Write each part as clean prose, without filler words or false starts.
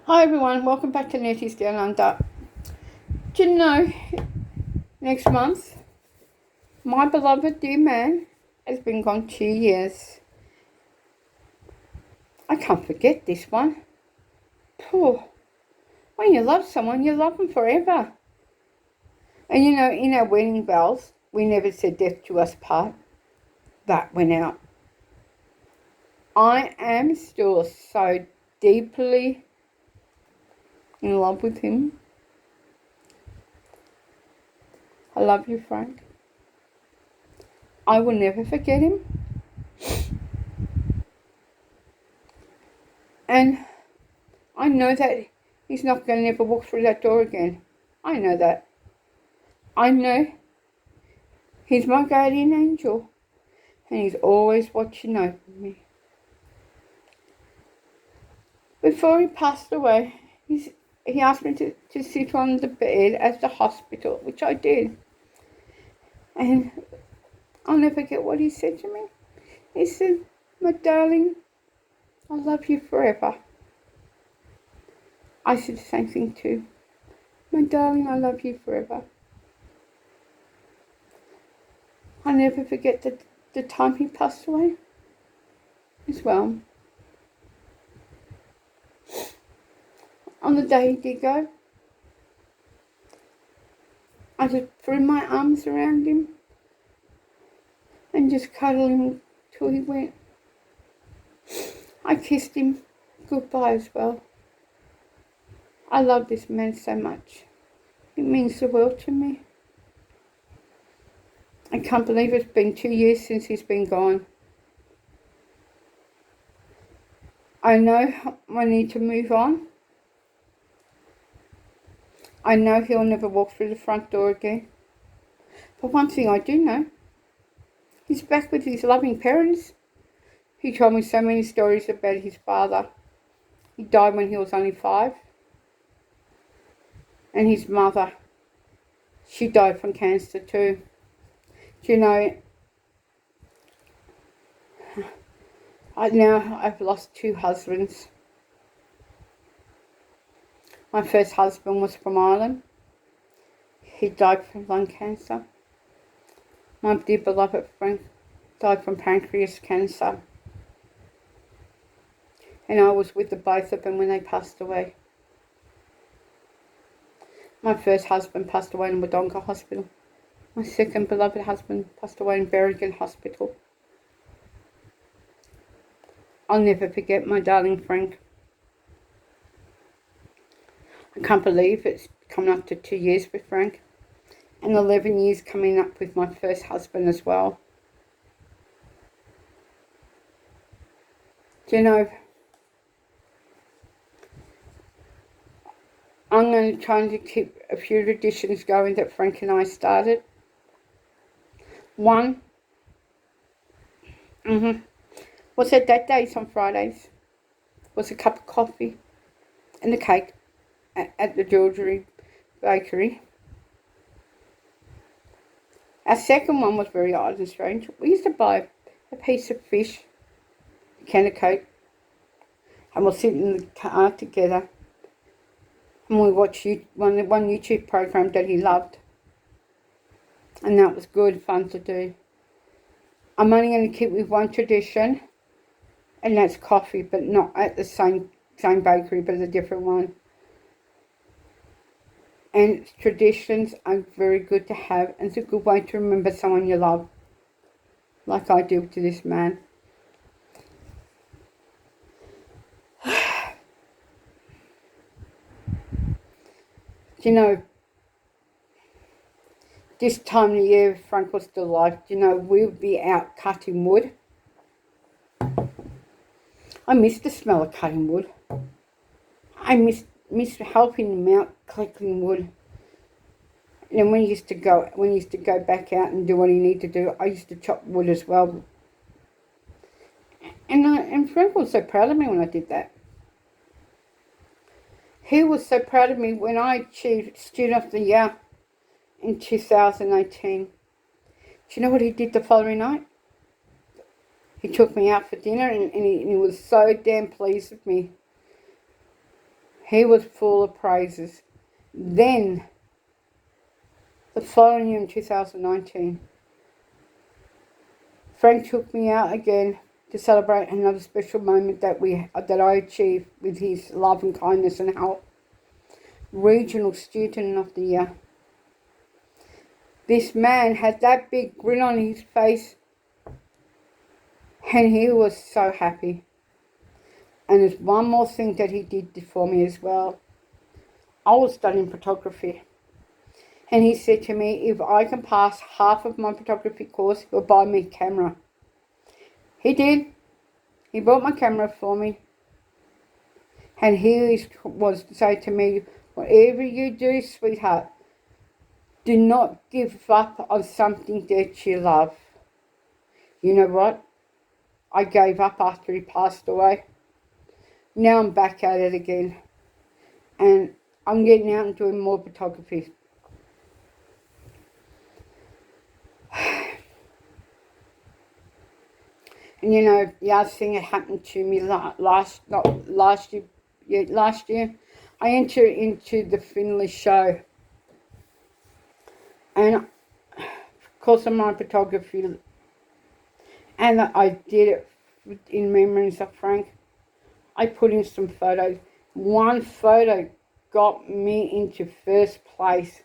Hi everyone, welcome back to Nettie's Down Under. Do you know, next month, my beloved dear man has been gone 2 years. I can't forget this one. Poor. When you love someone, you love them forever. And you know, in our wedding vows, we never said death to us part. That went out. I am still so deeply in love with him. I love you, Frank. I will never forget him. And I know that he's not going to never walk through that door again. I know that. I know he's my guardian angel and he's always watching over me. Before he passed away, he asked me to sit on the bed at the hospital, which I did. And I'll never forget what he said to me. He said, "My darling, I love you forever." I said the same thing too. "My darling, I love you forever." I'll never forget the time he passed away as well. On the day he did go, I just threw my arms around him and just cuddled him till he went. I kissed him goodbye as well. I love this man so much. It means the world to me. I can't believe it's been 2 years since he's been gone. I know I need to move on. I know he'll never walk through the front door again. But one thing I do know, he's back with his loving parents. He told me so many stories about his father. He died when he was only 5. And his mother, she died from cancer too. Do you know, I've lost 2 husbands. My first husband was from Ireland. He died from lung cancer. My dear beloved Frank died from pancreas cancer. And I was with the both of them when they passed away. My first husband passed away in Wodonga Hospital. My second beloved husband passed away in Berrigan Hospital. I'll never forget my darling Frank. I can't believe it's coming up to 2 years with Frank. And 11 years coming up with my first husband as well. Do you know, I'm going to try to keep a few traditions going that Frank and I started. One, was that days on Fridays was a cup of coffee and a cake at the Georgery Bakery. Our second one was very odd and strange. We used to buy a piece of fish, a can of Coke, and we'll sit in the car together and we watch one YouTube program that he loved. And that was good fun to do. I'm only going to keep with one tradition, and that's coffee, but not at the same bakery, but at a different one. And traditions are very good to have, and it's a good way to remember someone you love, like I do to this man. Do you know, this time of year, Frank was still alive, do you know, we would be out cutting wood. I miss the smell of cutting wood. I miss helping him out collecting wood. And then when he used to go back out and do what he needed to do, I used to chop wood as well. And Frank was so proud of me when I did that. He was so proud of me when I achieved Student of the Year in 2018. Do you know what he did the following night? He took me out for dinner and he was so damn pleased with me. He was full of praises. Then, the following year in 2019, Frank took me out again to celebrate another special moment that I achieved with his love and kindness and help. Regional Student of the Year. This man had that big grin on his face, and he was so happy. And there's one more thing that he did for me as well. I was studying photography, and he said to me, if I can pass half of my photography course, he'll buy me a camera. He did. He bought my camera for me. And he was to say to me, whatever you do, sweetheart, do not give up on something that you love. You know what? I gave up after he passed away. Now I'm back at it again. And I'm getting out and doing more photography. And you know, the other thing that happened to me last year, I entered into the Finley show. And because of my photography, and I did it in memories of Frank, I put in some photos. One photo got me into first place,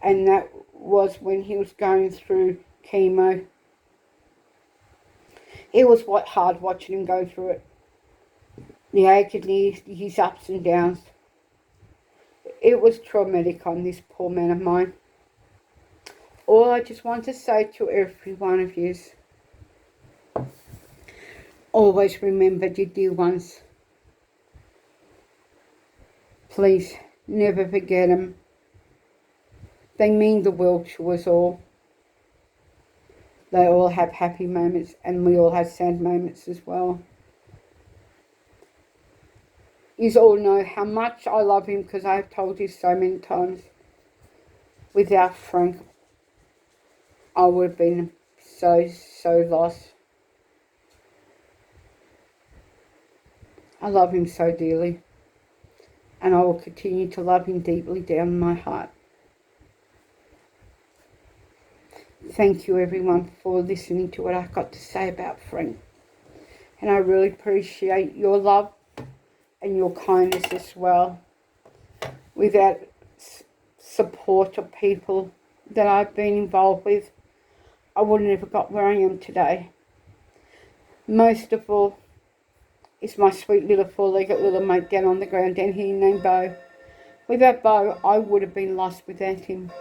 and that was when he was going through chemo. It was hard watching him go through it. The agony, his ups and downs. It was traumatic on this poor man of mine. All I just want to say to every one of you is, always remember your dear ones. Please, never forget them. They mean the world to us all. They all have happy moments, and we all have sad moments as well. You all know how much I love him, because I have told you so many times. Without Frank, I would have been so lost. I love him so dearly, and I will continue to love him deeply down in my heart. Thank you everyone for listening to what I've got to say about Frank. And I really appreciate your love and your kindness as well. Without support of people that I've been involved with, I wouldn't have got where I am today. Most of all, is my sweet little four-legged little mate down on the ground down here named Bo. Without Bo, I would have been lost without him.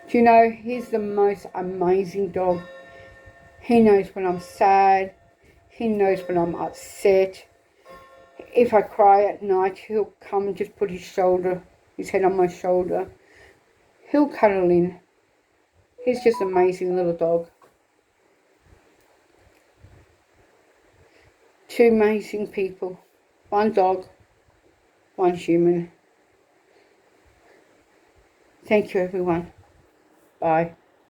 Do you know, he's the most amazing dog. He knows when I'm sad. He knows when I'm upset. If I cry at night, he'll come and just put his head on my shoulder. He'll cuddle in. He's just an amazing little dog. Two amazing people. One dog, one human. Thank you everyone. Bye.